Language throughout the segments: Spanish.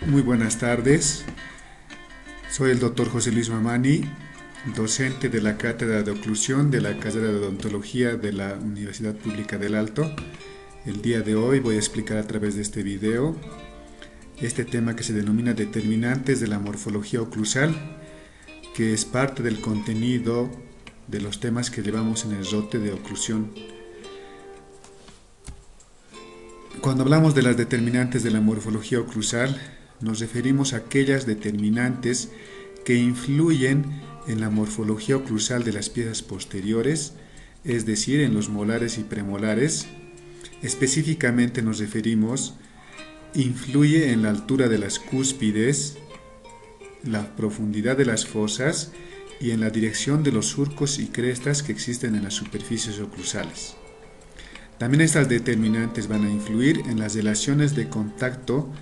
Muy buenas tardes, soy el doctor José Luis Mamani, docente de la Cátedra de Oclusión de la carrera de Odontología de la Universidad Pública del Alto. El día de hoy voy a explicar a través de este video este tema que se denomina determinantes de la morfología oclusal, que es parte del contenido de los temas que llevamos en el ROTE de oclusión. Cuando hablamos de las determinantes de la morfología oclusal, nos referimos a aquellas determinantes que influyen en la morfología oclusal de las piezas posteriores, es decir, en los molares y premolares. Específicamente nos referimos, influye en la altura de las cúspides, la profundidad de las fosas y en la dirección de los surcos y crestas que existen en las superficies oclusales. También estas determinantes van a influir en las relaciones de contacto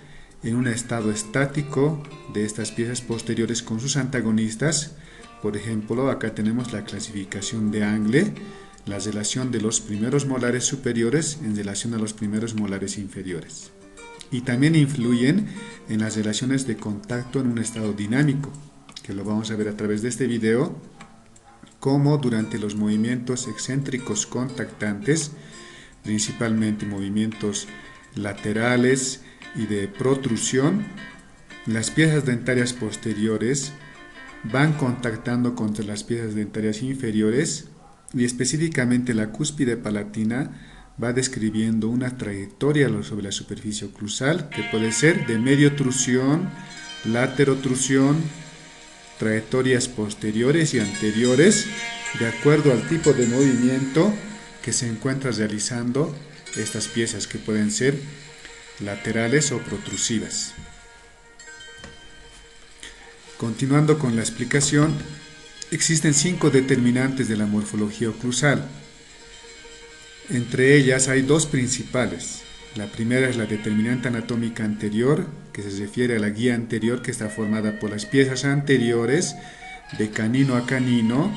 en un estado estático de estas piezas posteriores con sus antagonistas. Por ejemplo, acá tenemos la clasificación de Angle, la relación de los primeros molares superiores en relación a los primeros molares inferiores. Y también influyen en las relaciones de contacto en un estado dinámico, que lo vamos a ver a través de este video, como durante los movimientos excéntricos contactantes, principalmente movimientos laterales y de protrusión, las piezas dentarias posteriores van contactando contra las piezas dentarias inferiores y específicamente la cúspide palatina va describiendo una trayectoria sobre la superficie oclusal que puede ser de mediotrusión, laterotrusión, trayectorias posteriores y anteriores de acuerdo al tipo de movimiento que se encuentra realizando estas piezas, que pueden ser laterales o protrusivas. Continuando con la explicación, existen 5 determinantes de la morfología oclusal. Entre ellas hay 2 principales. La primera es la determinante anatómica anterior, que se refiere a la guía anterior, que está formada por las piezas anteriores de canino a canino,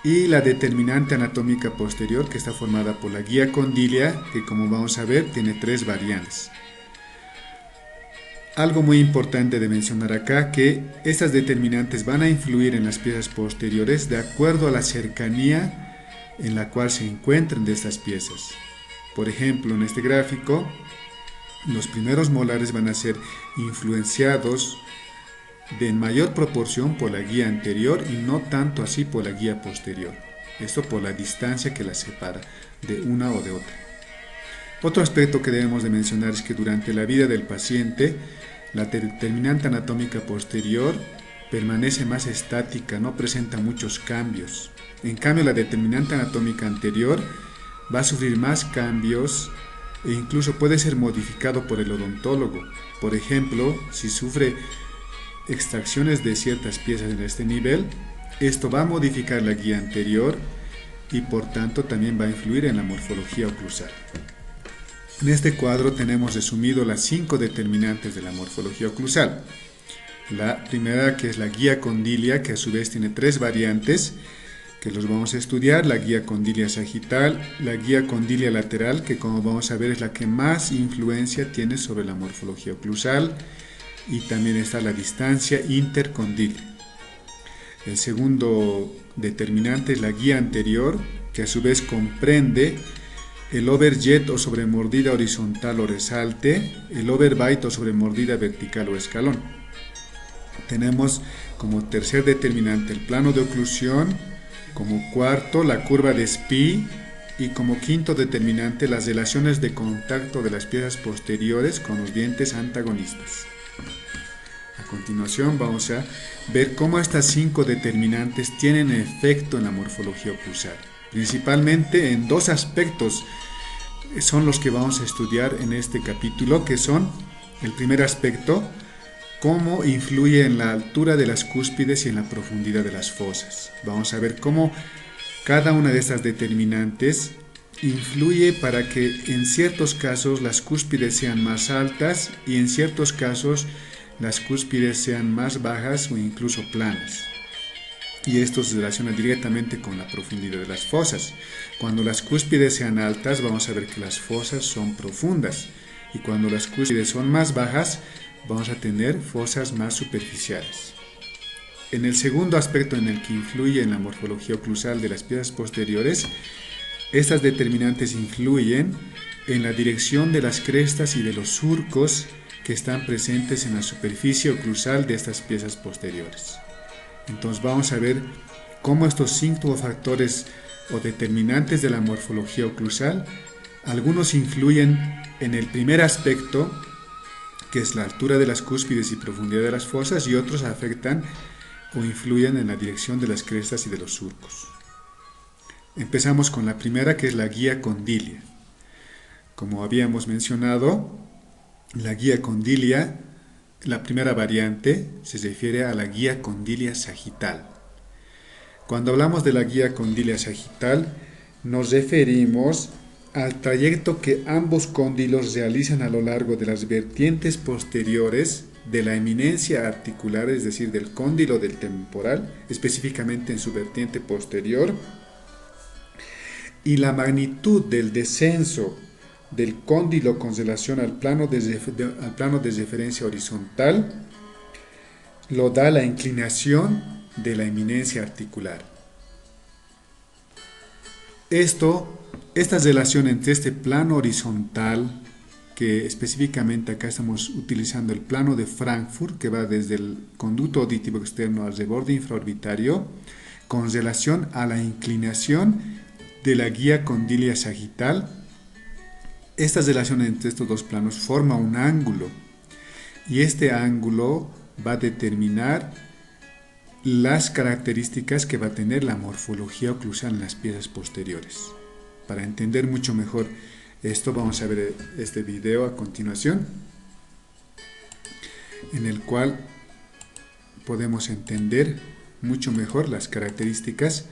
y la determinante anatómica posterior, que está formada por la guía condilia, que como vamos a ver tiene 3 variantes. Algo muy importante de mencionar acá, que estas determinantes van a influir en las piezas posteriores de acuerdo a la cercanía en la cual se encuentran de estas piezas. Por ejemplo, en este gráfico, los primeros molares van a ser influenciados en mayor proporción por la guía anterior y no tanto así por la guía posterior. Esto por la distancia que las separa de una o de otra. Otro aspecto que debemos de mencionar es que durante la vida del paciente, la determinante anatómica posterior permanece más estática, no presenta muchos cambios. En cambio, la determinante anatómica anterior va a sufrir más cambios e incluso puede ser modificado por el odontólogo. Por ejemplo, si sufre extracciones de ciertas piezas en este nivel, esto va a modificar la guía anterior y por tanto también va a influir en la morfología oclusal. En este cuadro tenemos resumido las 5 determinantes de la morfología oclusal. La primera, que es la guía condilia, que a su vez tiene 3 variantes que los vamos a estudiar: la guía condilia sagital, la guía condilia lateral, que como vamos a ver es la que más influencia tiene sobre la morfología oclusal, y también está la distancia intercondilia. El segundo determinante es la guía anterior, que a su vez comprende el overjet o sobremordida horizontal o resalte, el overbite o sobremordida vertical o escalón. Tenemos como tercer determinante el plano de oclusión, como cuarto la curva de Spee y como quinto determinante las relaciones de contacto de las piezas posteriores con los dientes antagonistas. A continuación vamos a ver cómo estas 5 determinantes tienen efecto en la morfología oclusal. Principalmente en 2 aspectos son los que vamos a estudiar en este capítulo, que son: el primer aspecto, cómo influye en la altura de las cúspides y en la profundidad de las fosas. Vamos a ver cómo cada una de estas determinantes influye para que en ciertos casos las cúspides sean más altas y en ciertos casos las cúspides sean más bajas o incluso planas. Y esto se relaciona directamente con la profundidad de las fosas. Cuando las cúspides sean altas, vamos a ver que las fosas son profundas. Y cuando las cúspides son más bajas, vamos a tener fosas más superficiales. En el segundo aspecto en el que influye en la morfología oclusal de las piezas posteriores, estas determinantes influyen en la dirección de las crestas y de los surcos que están presentes en la superficie oclusal de estas piezas posteriores. Entonces vamos a ver cómo estos 5 factores o determinantes de la morfología oclusal, algunos influyen en el primer aspecto, que es la altura de las cúspides y profundidad de las fosas, y otros afectan o influyen en la dirección de las crestas y de los surcos. Empezamos con la primera, que es la guía condilia. Como habíamos mencionado, la guía condilia, la primera variante, se refiere a la guía condilia sagital. Cuando hablamos de la guía condilia sagital, nos referimos al trayecto que ambos cóndilos realizan a lo largo de las vertientes posteriores de la eminencia articular, es decir, del cóndilo del temporal, específicamente en su vertiente posterior, y la magnitud del descenso del cóndilo con relación al plano de referencia horizontal lo da la inclinación de la eminencia articular. Esta relación entre este plano horizontal, que específicamente acá estamos utilizando el plano de Frankfurt, que va desde el conducto auditivo externo al reborde infraorbitario, con relación a la inclinación de la guía condilia sagital. Esta relación entre estos dos planos forma un ángulo, y este ángulo va a determinar las características que va a tener la morfología oclusal en las piezas posteriores. Para entender mucho mejor esto, vamos a ver este video a continuación, en el cual podemos entender mucho mejor las características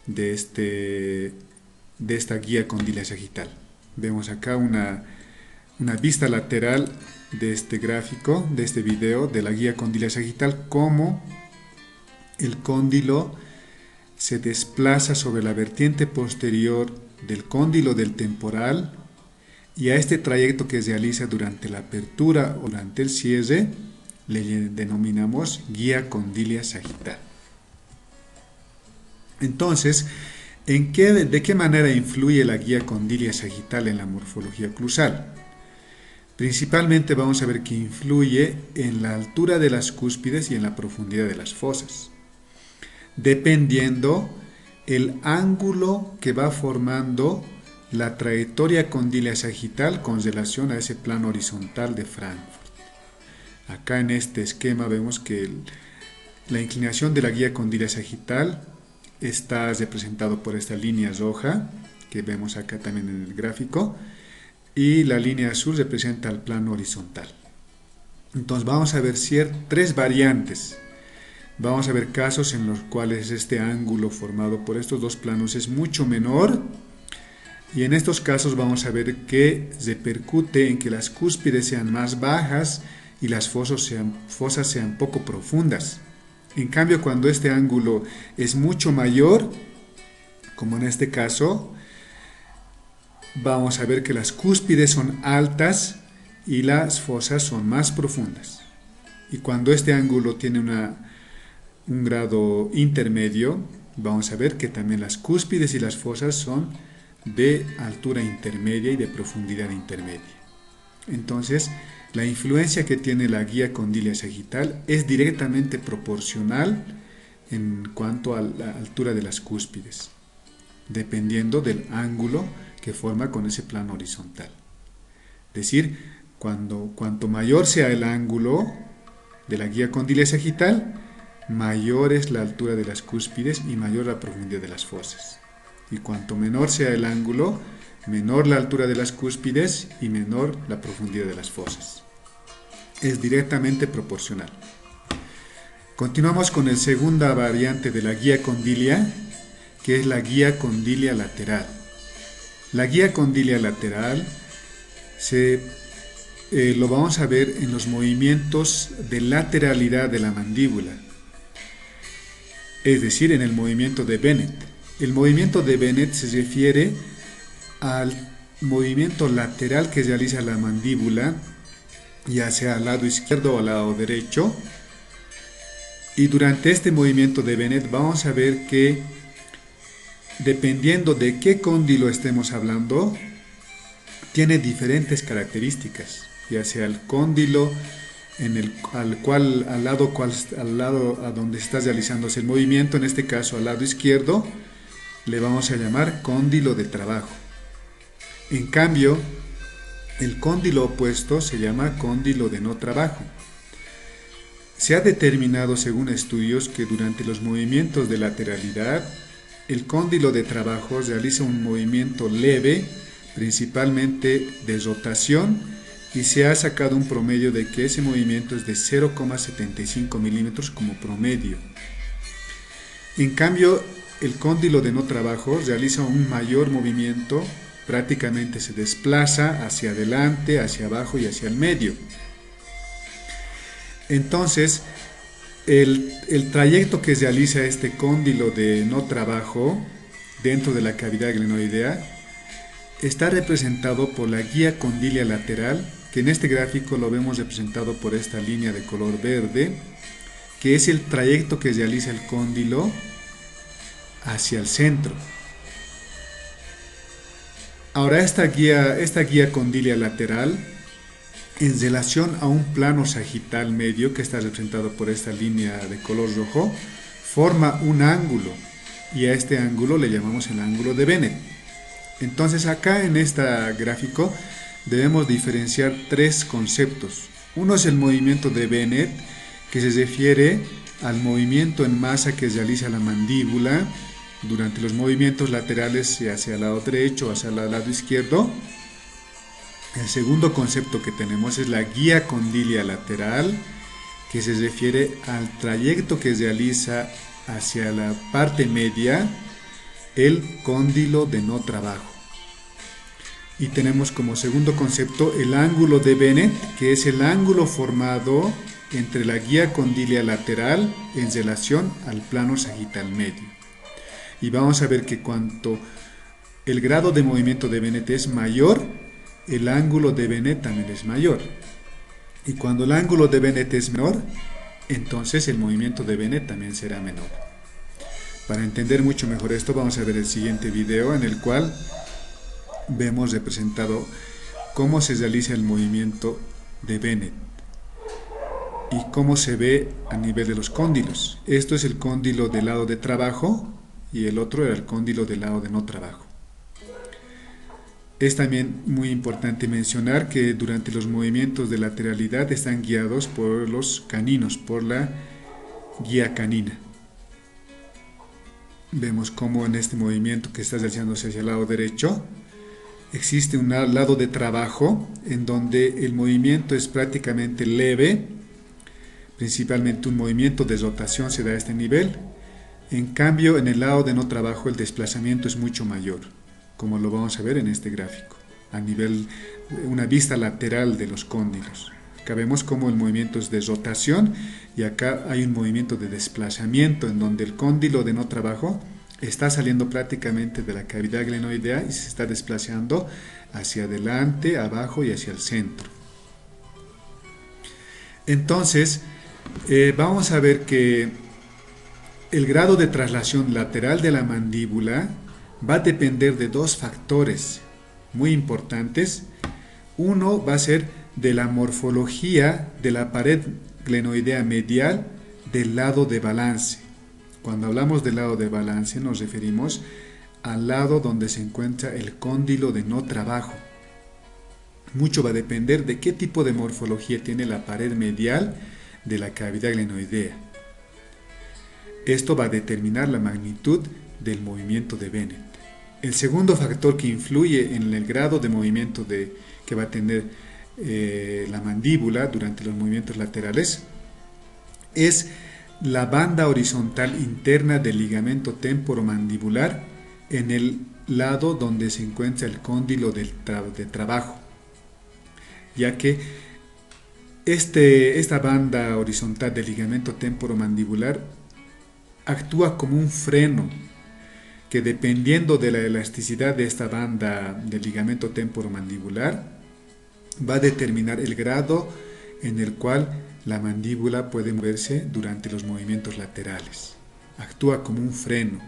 de esta guía condilia sagital. Vemos acá una vista lateral de este gráfico, de este video, de la guía condilia sagital, cómo el cóndilo se desplaza sobre la vertiente posterior del cóndilo del temporal, y a este trayecto que se realiza durante la apertura o durante el cierre le denominamos guía condilia sagital. Entonces, ¿de qué manera influye la guía condilia sagital en la morfología oclusal? Principalmente vamos a ver que influye en la altura de las cúspides y en la profundidad de las fosas, dependiendo el ángulo que va formando la trayectoria condilia sagital con relación a ese plano horizontal de Frankfurt. Acá en este esquema vemos que la inclinación de la guía condilia sagital está representado por esta línea roja que vemos acá también en el gráfico, y la línea azul representa el plano horizontal. Entonces vamos a ver 3 variantes. Vamos a ver casos en los cuales este ángulo formado por estos dos planos es mucho menor, y en estos casos vamos a ver que repercute en que las cúspides sean más bajas y las fosas sean poco profundas. En cambio, cuando este ángulo es mucho mayor, como en este caso, vamos a ver que las cúspides son altas y las fosas son más profundas. Y cuando este ángulo tiene un grado intermedio, vamos a ver que también las cúspides y las fosas son de altura intermedia y de profundidad intermedia. Entonces, la influencia que tiene la guía condilia sagital es directamente proporcional en cuanto a la altura de las cúspides, dependiendo del ángulo que forma con ese plano horizontal. Es decir, cuanto mayor sea el ángulo de la guía condilia sagital, mayor es la altura de las cúspides y mayor la profundidad de las fosas. Y cuanto menor sea el ángulo, menor la altura de las cúspides y menor la profundidad de las fosas. Es directamente proporcional. Continuamos con la segunda variante de la guía condilia, que es la guía condilia lateral. La guía condilia lateral lo vamos a ver en los movimientos de lateralidad de la mandíbula, es decir, en el movimiento de Bennett. El movimiento de Bennett se refiere al movimiento lateral que realiza la mandíbula ya sea al lado izquierdo o al lado derecho. Y durante este movimiento de Bennett vamos a ver que dependiendo de qué cóndilo estemos hablando, tiene diferentes características, ya sea el cóndilo al lado a donde está realizándose el movimiento, en este caso al lado izquierdo, le vamos a llamar cóndilo de trabajo. En cambio, el cóndilo opuesto se llama cóndilo de no trabajo. Se ha determinado, según estudios, que durante los movimientos de lateralidad, el cóndilo de trabajo realiza un movimiento leve, principalmente de rotación, y se ha sacado un promedio de que ese movimiento es de 0,75 milímetros como promedio. En cambio, el cóndilo de no trabajo realiza un mayor movimiento, prácticamente se desplaza hacia adelante, hacia abajo y hacia el medio. Entonces, el trayecto que realiza este cóndilo de no trabajo dentro de la cavidad glenoidea está representado por la guía condilia lateral, que en este gráfico lo vemos representado por esta línea de color verde, que es el trayecto que realiza el cóndilo hacia el centro. Ahora esta guía condilia lateral, en relación a un plano sagital medio que está representado por esta línea de color rojo, forma un ángulo, y a este ángulo le llamamos el ángulo de Bennett. Entonces acá en este gráfico debemos diferenciar tres conceptos. Uno es el movimiento de Bennett, que se refiere al movimiento en masa que realiza la mandíbula durante los movimientos laterales hacia el lado derecho o hacia el lado izquierdo. El segundo concepto que tenemos es la guía condilia lateral, que se refiere al trayecto que realiza hacia la parte media el cóndilo de no trabajo. Y tenemos como segundo concepto el ángulo de Bennett, que es el ángulo formado entre la guía condilia lateral en relación al plano sagital medio. Y vamos a ver que cuanto el grado de movimiento de Bennett es mayor, el ángulo de Bennett también es mayor. Y cuando el ángulo de Bennett es menor, entonces el movimiento de Bennett también será menor. Para entender mucho mejor esto, vamos a ver el siguiente video en el cual vemos representado cómo se realiza el movimiento de Bennett y cómo se ve a nivel de los cóndilos. Esto es el cóndilo del lado de trabajo y el otro era el cóndilo del lado de no trabajo. Es también muy importante mencionar que durante los movimientos de lateralidad están guiados por los caninos, por la guía canina. Vemos cómo en este movimiento que está realizándose hacia el lado derecho existe un lado de trabajo en donde el movimiento es prácticamente leve, principalmente un movimiento de rotación se da a este nivel. En cambio, en el lado de no trabajo el desplazamiento es mucho mayor, como lo vamos a ver en este gráfico, a nivel de una vista lateral de los cóndilos. Acá vemos cómo el movimiento es de rotación y acá hay un movimiento de desplazamiento en donde el cóndilo de no trabajo está saliendo prácticamente de la cavidad glenoidea y se está desplazando hacia adelante, abajo y hacia el centro. Entonces, vamos a ver que el grado de traslación lateral de la mandíbula va a depender de dos factores muy importantes. Uno va a ser de la morfología de la pared glenoidea medial del lado de balance. Cuando hablamos del lado de balance nos referimos al lado donde se encuentra el cóndilo de no trabajo. Mucho va a depender de qué tipo de morfología tiene la pared medial de la cavidad glenoidea. Esto va a determinar la magnitud del movimiento de Bennett. El segundo factor que influye en el grado de movimiento que va a tener la mandíbula durante los movimientos laterales es la banda horizontal interna del ligamento temporomandibular en el lado donde se encuentra el cóndilo de trabajo, ya que esta banda horizontal del ligamento temporomandibular actúa como un freno que, dependiendo de la elasticidad de esta banda del ligamento temporomandibular, va a determinar el grado en el cual la mandíbula puede moverse durante los movimientos laterales. Actúa como un freno.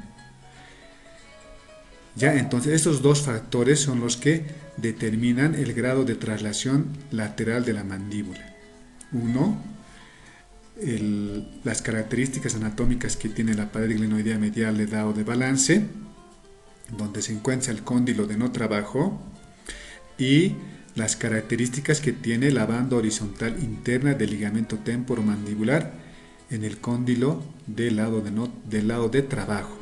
Ya, entonces estos dos factores son los que determinan el grado de traslación lateral de la mandíbula. Uno, las características anatómicas que tiene la pared glenoidea medial de lado de balance, donde se encuentra el cóndilo de no trabajo, y las características que tiene la banda horizontal interna del ligamento temporomandibular en el cóndilo del lado de trabajo.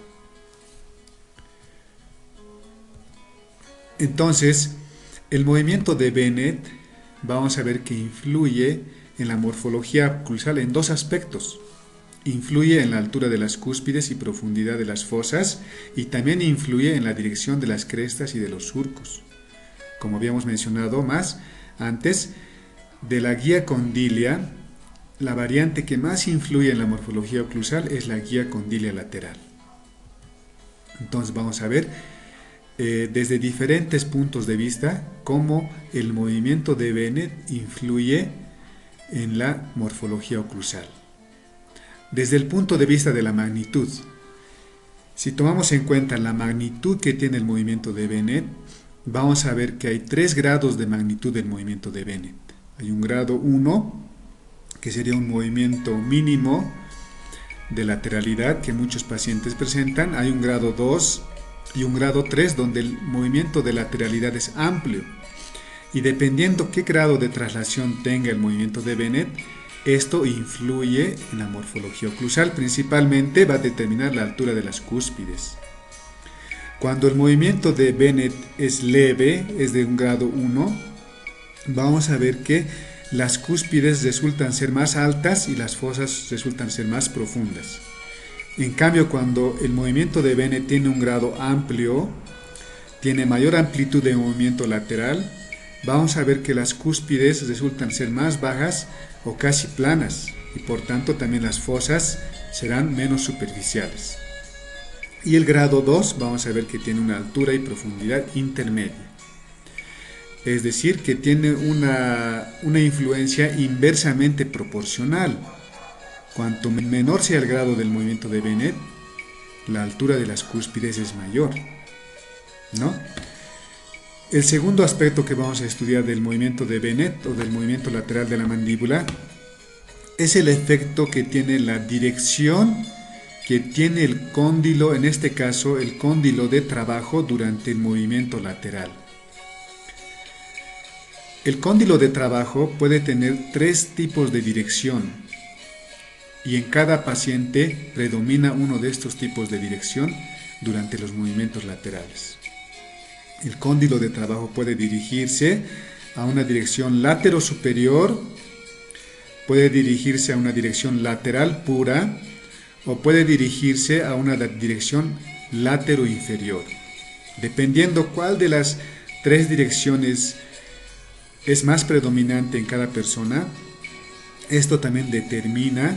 Entonces, el movimiento de Bennett, vamos a ver que influye en la morfología oclusal en dos aspectos. Influye en la altura de las cúspides y profundidad de las fosas, y también influye en la dirección de las crestas y de los surcos. Como habíamos mencionado más antes, de la guía condilia, la variante que más influye en la morfología oclusal es la guía condilia lateral. Entonces vamos a ver desde diferentes puntos de vista cómo el movimiento de Bennett influye en la morfología oclusal. Desde el punto de vista de la magnitud, si tomamos en cuenta la magnitud que tiene el movimiento de Bennett, vamos a ver que hay 3 grados de magnitud del movimiento de Bennett. Hay un grado 1, que sería un movimiento mínimo de lateralidad que muchos pacientes presentan. Hay un grado 2 y un grado 3 donde el movimiento de lateralidad es amplio. Y dependiendo qué grado de traslación tenga el movimiento de Bennett, esto influye en la morfología oclusal. Principalmente va a determinar la altura de las cúspides. Cuando el movimiento de Bennett es leve, es de un grado 1, vamos a ver que las cúspides resultan ser más altas y las fosas resultan ser más profundas. En cambio, cuando el movimiento de Bennett tiene un grado amplio, tiene mayor amplitud de movimiento lateral, vamos a ver que las cúspides resultan ser más bajas o casi planas, y por tanto también las fosas serán menos superficiales. Y el grado 2 vamos a ver que tiene una altura y profundidad intermedia. Es decir, que tiene una influencia inversamente proporcional. Cuanto menor sea el grado del movimiento de Bennett, la altura de las cúspides es mayor, ¿no? El segundo aspecto que vamos a estudiar del movimiento de Bennett o del movimiento lateral de la mandíbula es el efecto que tiene la dirección que tiene el cóndilo, en este caso el cóndilo de trabajo durante el movimiento lateral. El cóndilo de trabajo puede tener 3 tipos de dirección y en cada paciente predomina uno de estos tipos de dirección durante los movimientos laterales. El cóndilo de trabajo puede dirigirse a una dirección latero-superior, puede dirigirse a una dirección lateral pura o puede dirigirse a una dirección latero-inferior. Dependiendo cuál de las 3 direcciones es más predominante en cada persona, esto también determina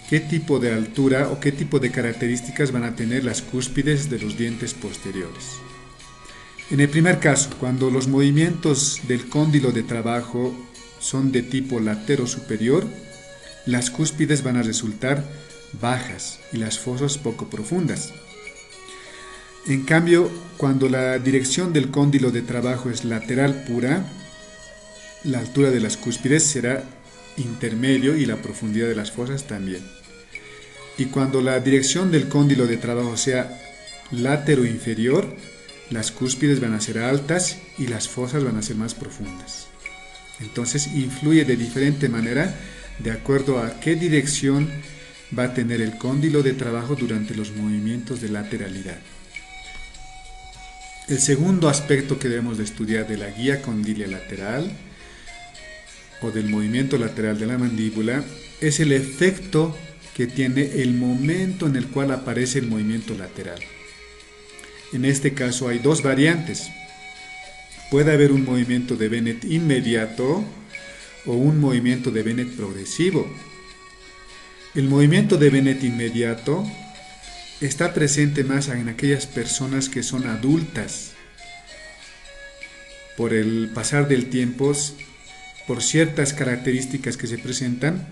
qué tipo de altura o qué tipo de características van a tener las cúspides de los dientes posteriores. En el primer caso, cuando los movimientos del cóndilo de trabajo son de tipo latero-superior, las cúspides van a resultar bajas y las fosas poco profundas. En cambio, cuando la dirección del cóndilo de trabajo es lateral pura, la altura de las cúspides será intermedio y la profundidad de las fosas también. Y cuando la dirección del cóndilo de trabajo sea latero-inferior, las cúspides van a ser altas y las fosas van a ser más profundas. Entonces influye de diferente manera de acuerdo a qué dirección va a tener el cóndilo de trabajo durante los movimientos de lateralidad. El segundo aspecto que debemos de estudiar de la guía condilia lateral o del movimiento lateral de la mandíbula es el efecto que tiene el momento en el cual aparece el movimiento lateral. En este caso hay 2 variantes. Puede haber un movimiento de Bennett inmediato o un movimiento de Bennett progresivo. El movimiento de Bennett inmediato está presente más en aquellas personas que son adultas. Por el pasar del tiempo por ciertas características que se presentan,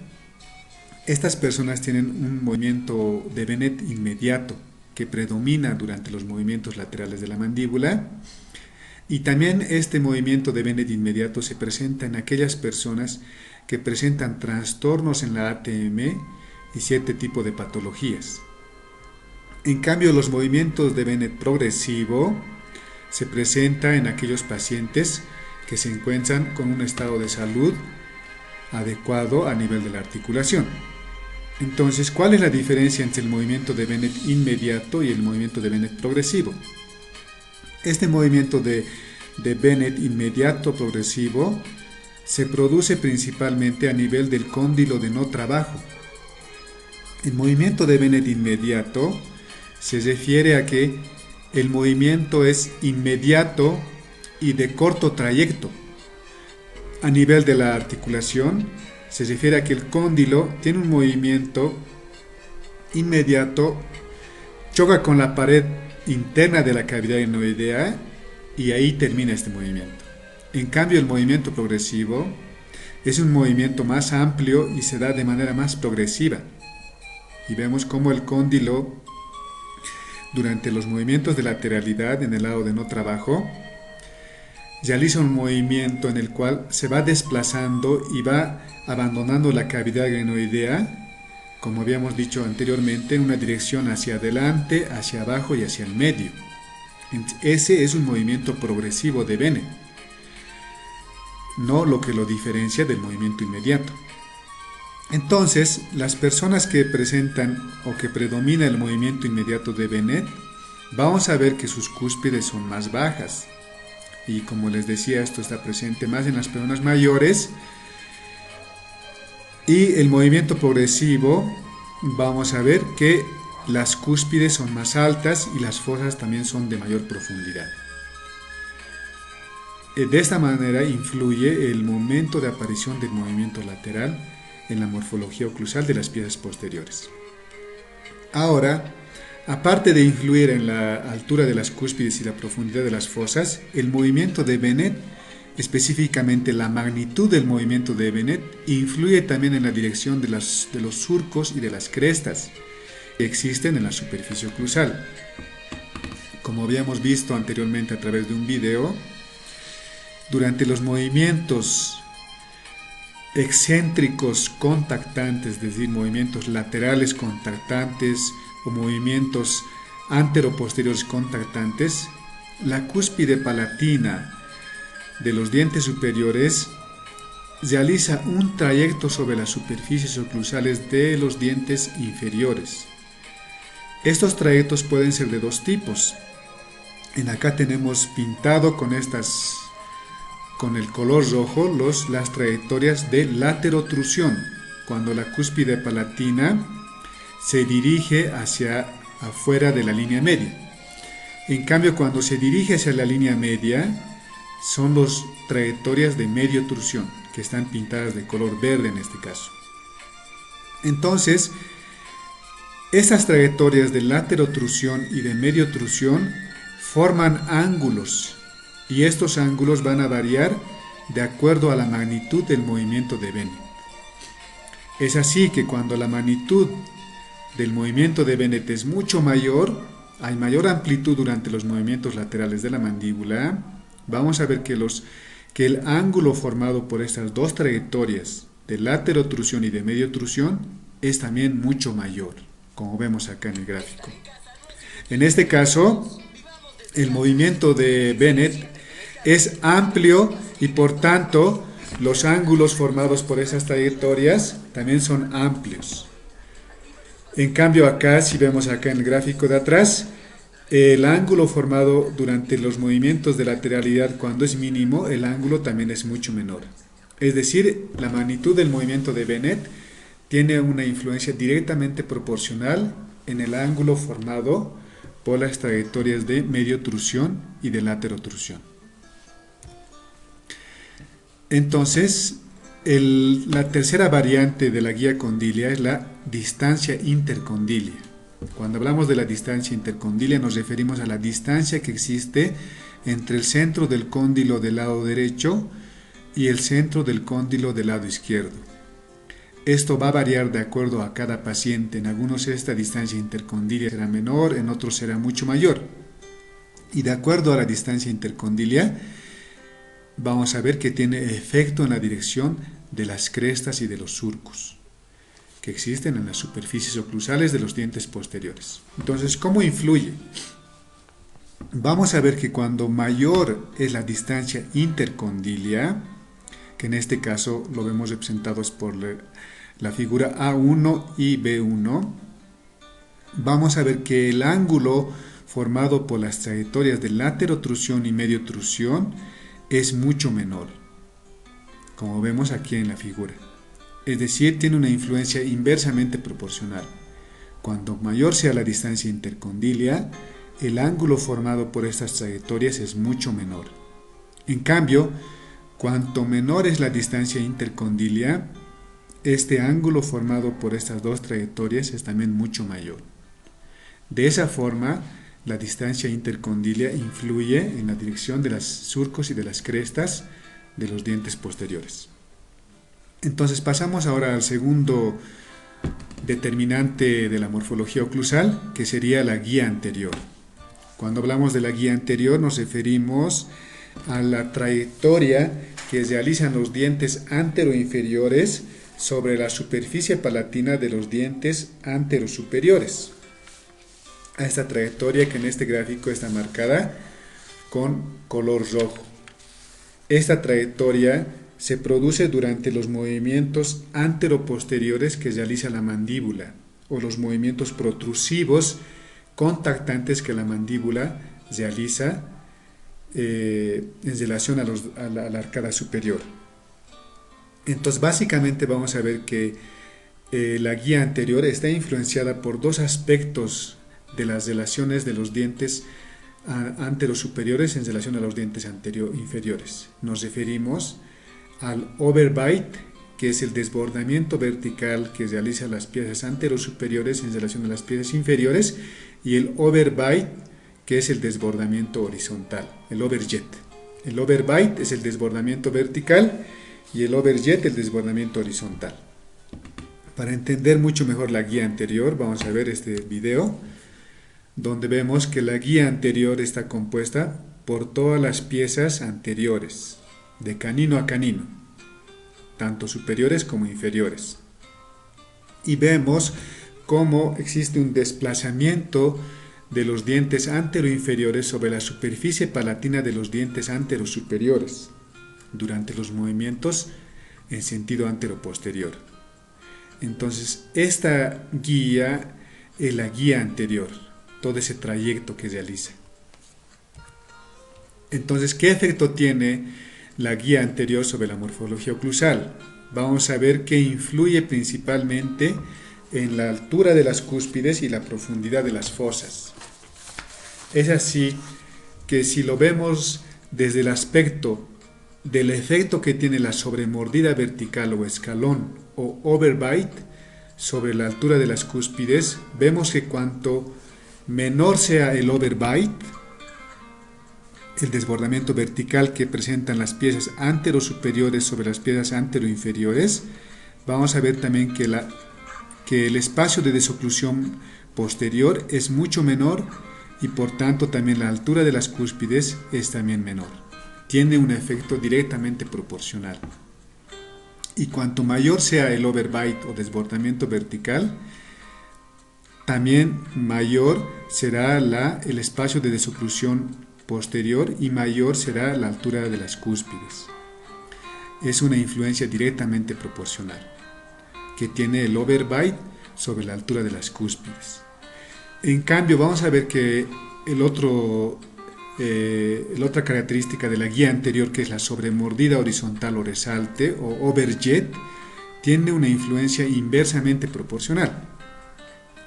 estas personas tienen un movimiento de Bennett inmediato que predomina durante los movimientos laterales de la mandíbula, y también este movimiento de Bennett inmediato se presenta en aquellas personas que presentan trastornos en la ATM y cierto tipo de patologías. En cambio, los movimientos de Bennett progresivo se presenta en aquellos pacientes que se encuentran con un estado de salud adecuado a nivel de la articulación. Entonces, ¿cuál es la diferencia entre el movimiento de Bennett inmediato y el movimiento de Bennett progresivo? Este movimiento de Bennett inmediato progresivo se produce principalmente a nivel del cóndilo de no trabajo. El movimiento de Bennett inmediato se refiere a que el movimiento es inmediato y de corto trayecto. A nivel de la articulación, se refiere a que el cóndilo tiene un movimiento inmediato, choca con la pared interna de la cavidad enoidea y ahí termina este movimiento. En cambio, el movimiento progresivo es un movimiento más amplio y se da de manera más progresiva. Y vemos cómo el cóndilo, durante los movimientos de lateralidad en el lado de no trabajo, realiza un movimiento en el cual se va desplazando y va abandonando la cavidad glenoidea, como habíamos dicho anteriormente, en una dirección hacia adelante, hacia abajo y hacia el medio. Ese es un movimiento progresivo de Bennett, no lo que lo diferencia del movimiento inmediato. Entonces, las personas que presentan o que predomina el movimiento inmediato de Bennett, vamos a ver que sus cúspides son más bajas. Y como les decía, esto está presente más en las personas mayores. Y el movimiento progresivo, vamos a ver que las cúspides son más altas y las fosas también son de mayor profundidad. De esta manera influye el momento de aparición del movimiento lateral en la morfología oclusal de las piezas posteriores. Ahora, aparte de influir en la altura de las cúspides y la profundidad de las fosas, el movimiento de Bennett, específicamente la magnitud del movimiento de Bennett, influye también en la dirección de los surcos y de las crestas que existen en la superficie oclusal. Como habíamos visto anteriormente a través de un video, durante los movimientos excéntricos contactantes, es decir, movimientos laterales contactantes o movimientos anteroposteriores contactantes, la cúspide palatina de los dientes superiores realiza un trayecto sobre las superficies oclusales de los dientes inferiores. Estos trayectos pueden ser de dos tipos. Acá tenemos pintado con el color rojo las trayectorias de laterotrusión, cuando la cúspide palatina se dirige hacia afuera de la línea media. En cambio, cuando se dirige hacia la línea media, son las trayectorias de mediotrusión, que están pintadas de color verde en este caso. Entonces, estas trayectorias de laterotrusión y de mediotrusión forman ángulos, y estos ángulos van a variar de acuerdo a la magnitud del movimiento de Bennett. Es así que cuando la magnitud del movimiento de Bennett es mucho mayor, hay mayor amplitud durante los movimientos laterales de la mandíbula, vamos a ver que el ángulo formado por estas dos trayectorias de laterotrusión y de mediotrusión es también mucho mayor, como vemos acá en el gráfico. En este caso, el movimiento de Bennett es amplio y por tanto los ángulos formados por esas trayectorias también son amplios. En cambio acá, si vemos acá en el gráfico de atrás, el ángulo formado durante los movimientos de lateralidad, cuando es mínimo, el ángulo también es mucho menor. Es decir, la magnitud del movimiento de Bennett tiene una influencia directamente proporcional en el ángulo formado por las trayectorias de mediotrusión y de laterotrusión. Entonces, la tercera variante de la guía condilia es la distancia intercondilia. Cuando hablamos de la distancia intercondilia nos referimos a la distancia que existe entre el centro del cóndilo del lado derecho y el centro del cóndilo del lado izquierdo. Esto va a variar de acuerdo a cada paciente. En algunos esta distancia intercondilia será menor, en otros será mucho mayor. Y de acuerdo a la distancia intercondilia, vamos a ver que tiene efecto en la dirección de las crestas y de los surcos que existen en las superficies oclusales de los dientes posteriores. Entonces, ¿cómo influye? Vamos a ver que cuando mayor es la distancia intercondilia, que en este caso lo vemos representados por la figura A1 y B1, vamos a ver que el ángulo formado por las trayectorias de laterotrusión y mediotrusión es mucho menor, como vemos aquí en la figura. Es decir, tiene una influencia inversamente proporcional. Cuanto mayor sea la distancia intercondilia, el ángulo formado por estas trayectorias es mucho menor. En cambio, cuanto menor es la distancia intercondilia, este ángulo formado por estas dos trayectorias es también mucho mayor. De esa forma, la distancia intercondilia influye en la dirección de los surcos y de las crestas de los dientes posteriores. Entonces pasamos ahora al segundo determinante de la morfología oclusal, que sería la guía anterior. Cuando hablamos de la guía anterior nos referimos a la trayectoria que realizan los dientes anteroinferiores sobre la superficie palatina de los dientes anterosuperiores. A esta trayectoria que en este gráfico está marcada con color rojo. Esta trayectoria se produce durante los movimientos anteroposteriores que realiza la mandíbula o los movimientos protrusivos contactantes que la mandíbula realiza en relación a la arcada superior. Entonces básicamente vamos a ver que la guía anterior está influenciada por dos aspectos de las relaciones de los dientes anterosuperiores en relación a los dientes inferiores. Nos referimos al overbite, que es el desbordamiento vertical que realiza las piezas anterosuperiores en relación a las piezas inferiores, y el overbite, que es el desbordamiento horizontal, el overjet. El overbite es el desbordamiento vertical y el overjet el desbordamiento horizontal. Para entender mucho mejor la guía anterior, vamos a ver este video, donde vemos que la guía anterior está compuesta por todas las piezas anteriores, de canino a canino, tanto superiores como inferiores. Y vemos cómo existe un desplazamiento de los dientes anteroinferiores sobre la superficie palatina de los dientes anterosuperiores durante los movimientos en sentido anteroposterior. Entonces, esta guía es la guía anterior, todo ese trayecto que realiza. Entonces, ¿qué efecto tiene la guía anterior sobre la morfología oclusal? Vamos a ver que influye principalmente en la altura de las cúspides y la profundidad de las fosas. Es así que si lo vemos desde el aspecto del efecto que tiene la sobremordida vertical o escalón o overbite sobre la altura de las cúspides, vemos que cuanto menor sea el overbite, el desbordamiento vertical que presentan las piezas anterosuperiores sobre las piezas anteroinferiores, vamos a ver también que el espacio de desoclusión posterior es mucho menor y por tanto también la altura de las cúspides es también menor. Tiene un efecto directamente proporcional. Y cuanto mayor sea el overbite o desbordamiento vertical, también mayor será el espacio de desoclusión posterior y mayor será la altura de las cúspides. Es una influencia directamente proporcional que tiene el overbite sobre la altura de las cúspides. En cambio, vamos a ver que la otra característica de la guía anterior, que es la sobremordida horizontal o resalte o overjet, tiene una influencia inversamente proporcional.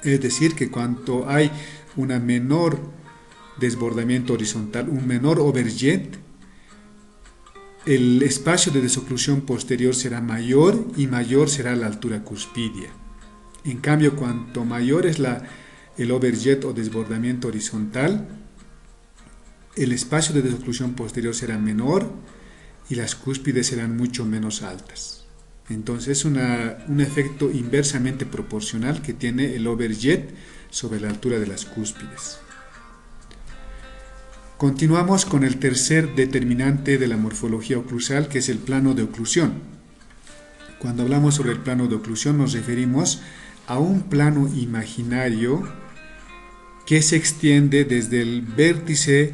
Es decir, que cuanto hay una menor desbordamiento horizontal, un menor overjet, el espacio de desoclusión posterior será mayor y mayor será la altura cuspidia. En cambio, cuanto mayor es el overjet o desbordamiento horizontal, el espacio de desoclusión posterior será menor y las cúspides serán mucho menos altas. Entonces es un efecto inversamente proporcional que tiene el overjet sobre la altura de las cúspides. Continuamos con el tercer determinante de la morfología oclusal, que es el plano de oclusión. Cuando hablamos sobre el plano de oclusión nos referimos a un plano imaginario que se extiende desde el vértice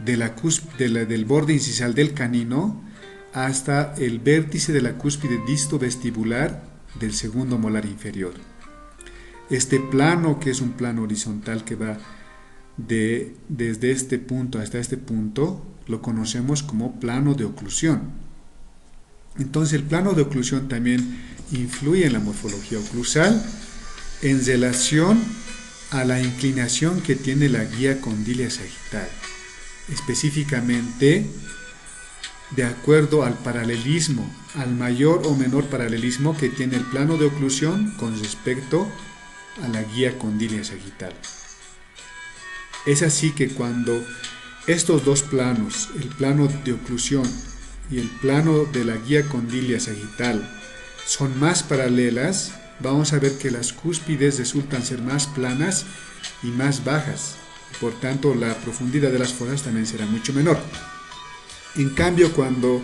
del borde incisal del canino hasta el vértice de la cúspide distovestibular del segundo molar inferior. Este plano, que es un plano horizontal que va desde este punto hasta este punto, lo conocemos como plano de oclusión. Entonces el plano de oclusión también influye en la morfología oclusal en relación a la inclinación que tiene la guía condilia sagital, específicamente de acuerdo al paralelismo, al mayor o menor paralelismo que tiene el plano de oclusión con respecto a la guía condilia sagital. Es así que cuando estos dos planos, el plano de oclusión y el plano de la guía condilia sagital, son más paralelas, vamos a ver que las cúspides resultan ser más planas y más bajas. Por tanto, la profundidad de las fosas también será mucho menor. En cambio, cuando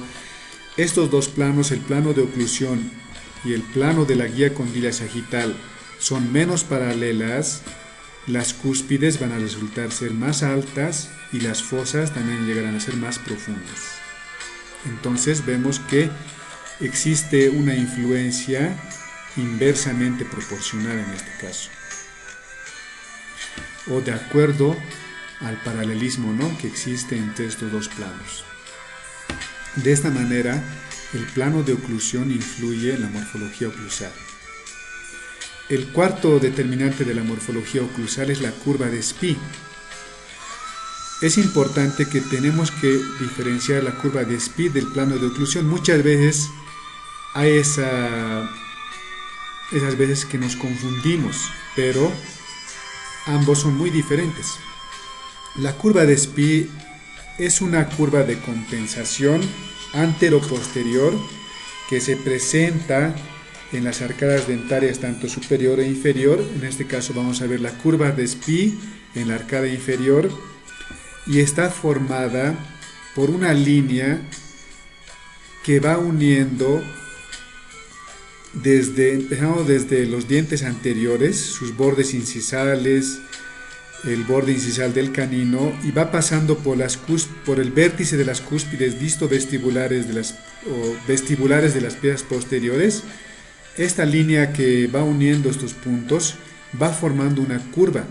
estos dos planos, el plano de oclusión y el plano de la guía condilia sagital, son menos paralelas, las cúspides van a resultar ser más altas y las fosas también llegarán a ser más profundas. Entonces vemos que existe una influencia inversamente proporcional en este caso, o de acuerdo al paralelismo, ¿no?, que existe entre estos dos planos. De esta manera, el plano de oclusión influye en la morfología oclusal. El cuarto determinante de la morfología oclusal es la curva de Spee. Es importante que tenemos que diferenciar la curva de Spee del plano de oclusión. Muchas veces hay esas veces que nos confundimos, pero ambos son muy diferentes. La curva de Spee es una curva de compensación antero-posterior que se presenta en las arcadas dentarias tanto superior e inferior. En este caso vamos a ver la curva de Spee en la arcada inferior y está formada por una línea que va uniendo empezando desde los dientes anteriores, sus bordes incisales, el borde incisal del canino, y va pasando por el vértice de las cúspides distovestibulares o vestibulares de las piezas posteriores. Esta línea que va uniendo estos puntos va formando una curva,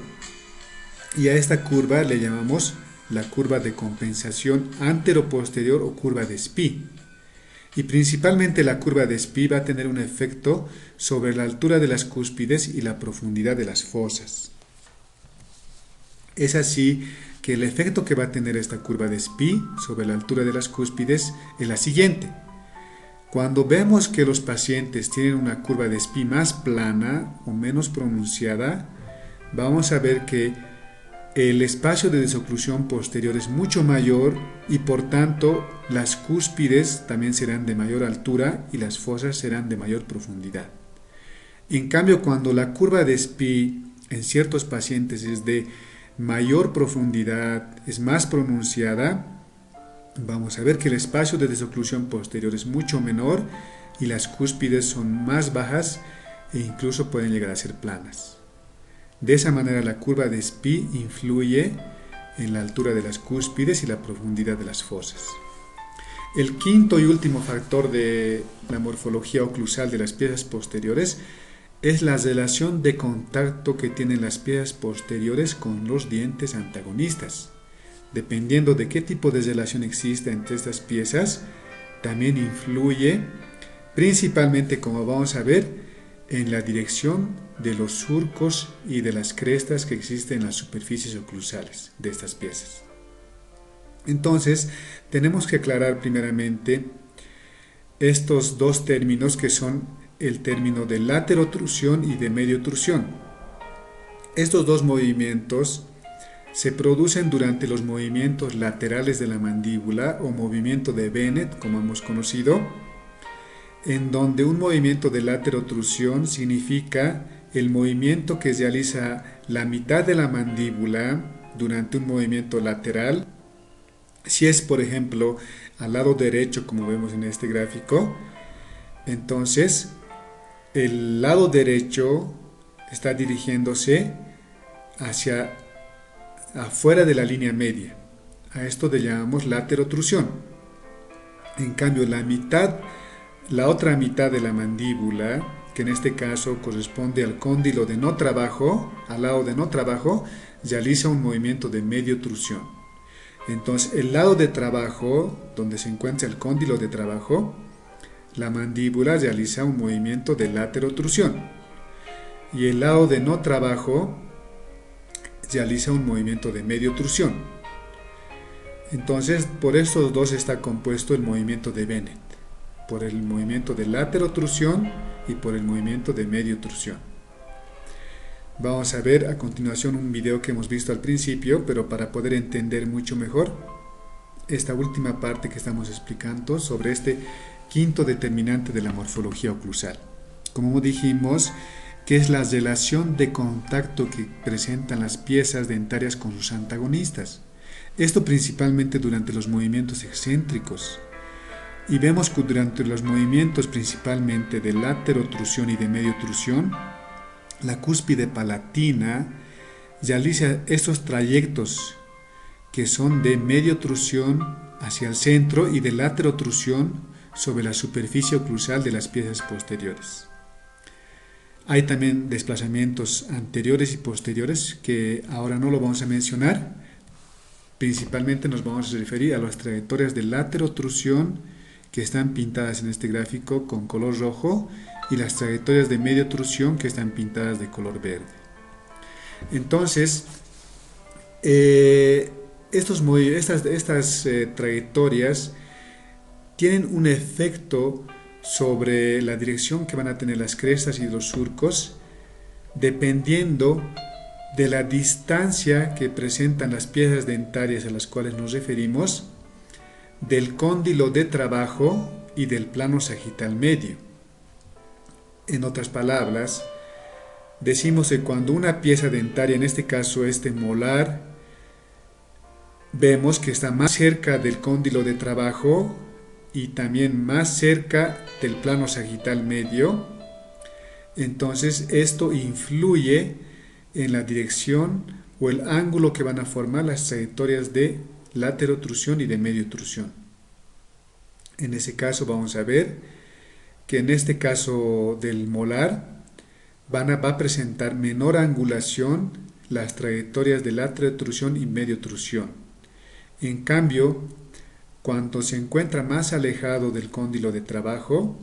y a esta curva le llamamos la curva de compensación antero-posterior o curva de Spee. Y principalmente la curva de Spee va a tener un efecto sobre la altura de las cúspides y la profundidad de las fosas. Es así que el efecto que va a tener esta curva de Spee sobre la altura de las cúspides es la siguiente. Cuando vemos que los pacientes tienen una curva de Spee más plana o menos pronunciada, vamos a ver que el espacio de desoclusión posterior es mucho mayor y por tanto las cúspides también serán de mayor altura y las fosas serán de mayor profundidad. En cambio, cuando la curva de Spee en ciertos pacientes es de mayor profundidad, es más pronunciada, vamos a ver que el espacio de desoclusión posterior es mucho menor y las cúspides son más bajas e incluso pueden llegar a ser planas. De esa manera la curva de Spee influye en la altura de las cúspides y la profundidad de las fosas. El quinto y último factor de la morfología oclusal de las piezas posteriores es la relación de contacto que tienen las piezas posteriores con los dientes antagonistas. Dependiendo de qué tipo de relación existe entre estas piezas, también influye principalmente, como vamos a ver, en la dirección de los surcos y de las crestas que existen en las superficies oclusales de estas piezas. Entonces, tenemos que aclarar primeramente estos dos términos que son el término de laterotrusión y de mediotrusión. Estos dos movimientos se producen durante los movimientos laterales de la mandíbula o movimiento de Bennett, como hemos conocido, en donde un movimiento de laterotrusión significa el movimiento que realiza la mitad de la mandíbula durante un movimiento lateral. Si es, por ejemplo, al lado derecho, como vemos en este gráfico, entonces el lado derecho está dirigiéndose hacia afuera de la línea media. A esto le llamamos laterotrusión. En cambio, la otra mitad de la mandíbula, que en este caso corresponde al cóndilo de no trabajo, al lado de no trabajo, realiza un movimiento de mediotrusión. Entonces, el lado de trabajo, donde se encuentra el cóndilo de trabajo, la mandíbula realiza un movimiento de laterotrusión. Y el lado de no trabajo realiza un movimiento de mediotrusión. Entonces, por estos dos está compuesto el movimiento de Bennett, por el movimiento de laterotrusión y por el movimiento de mediotrusión. Vamos a ver a continuación un video que hemos visto al principio, pero para poder entender mucho mejor esta última parte que estamos explicando sobre este quinto determinante de la morfología oclusal. Como dijimos, que es la relación de contacto que presentan las piezas dentarias con sus antagonistas. Esto principalmente durante los movimientos excéntricos. Y vemos que durante los movimientos principalmente de laterotrusión y de mediotrusión, la cúspide palatina realiza estos trayectos que son de mediotrusión hacia el centro y de laterotrusión sobre la superficie oclusal de las piezas posteriores. Hay también desplazamientos anteriores y posteriores que ahora no lo vamos a mencionar. Principalmente nos vamos a referir a las trayectorias de laterotrusión que están pintadas en este gráfico con color rojo y las trayectorias de mediotrusión que están pintadas de color verde. Entonces, estas trayectorias tienen un efecto sobre la dirección que van a tener las crestas y los surcos, dependiendo de la distancia que presentan las piezas dentarias a las cuales nos referimos, del cóndilo de trabajo y del plano sagital medio. En otras palabras, decimos que cuando una pieza dentaria, en este caso este molar, vemos que está más cerca del cóndilo de trabajo y también más cerca del plano sagital medio, entonces esto influye en la dirección o el ángulo que van a formar las trayectorias de laterotrusión y de mediotrusión. En ese caso vamos a ver que en este caso del molar va a presentar menor angulación las trayectorias de laterotrusión y mediotrusión. En cambio, cuando se encuentra más alejado del cóndilo de trabajo,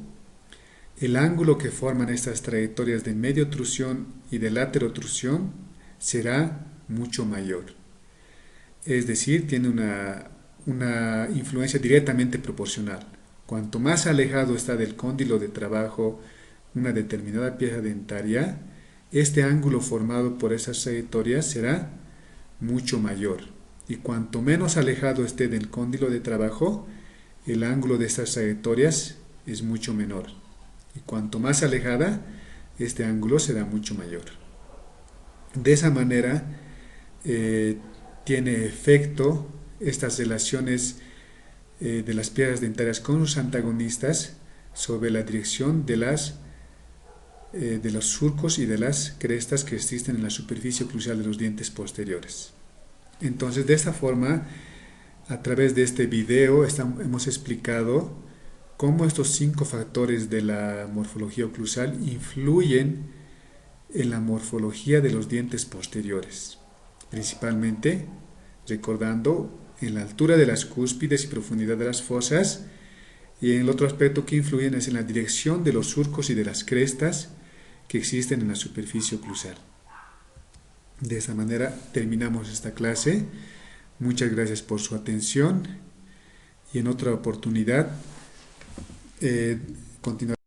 el ángulo que forman estas trayectorias de mediotrusión y de laterotrusión será mucho mayor. Es decir, tiene una influencia directamente proporcional. Cuanto más alejado está del cóndilo de trabajo una determinada pieza dentaria, este ángulo formado por esas trayectorias será mucho mayor. Y cuanto menos alejado esté del cóndilo de trabajo, el ángulo de estas trayectorias es mucho menor. Y cuanto más alejada, este ángulo será mucho mayor. De esa manera, tiene efecto estas relaciones de las piezas dentarias con sus antagonistas sobre la dirección de los surcos y de las crestas que existen en la superficie oclusal de los dientes posteriores. Entonces, de esta forma, a través de este video hemos explicado cómo estos 5 factores de la morfología oclusal influyen en la morfología de los dientes posteriores, principalmente recordando en la altura de las cúspides y profundidad de las fosas, y en el otro aspecto que influyen es en la dirección de los surcos y de las crestas que existen en la superficie oclusal. De esa manera terminamos esta clase. Muchas gracias por su atención y en otra oportunidad continuaremos.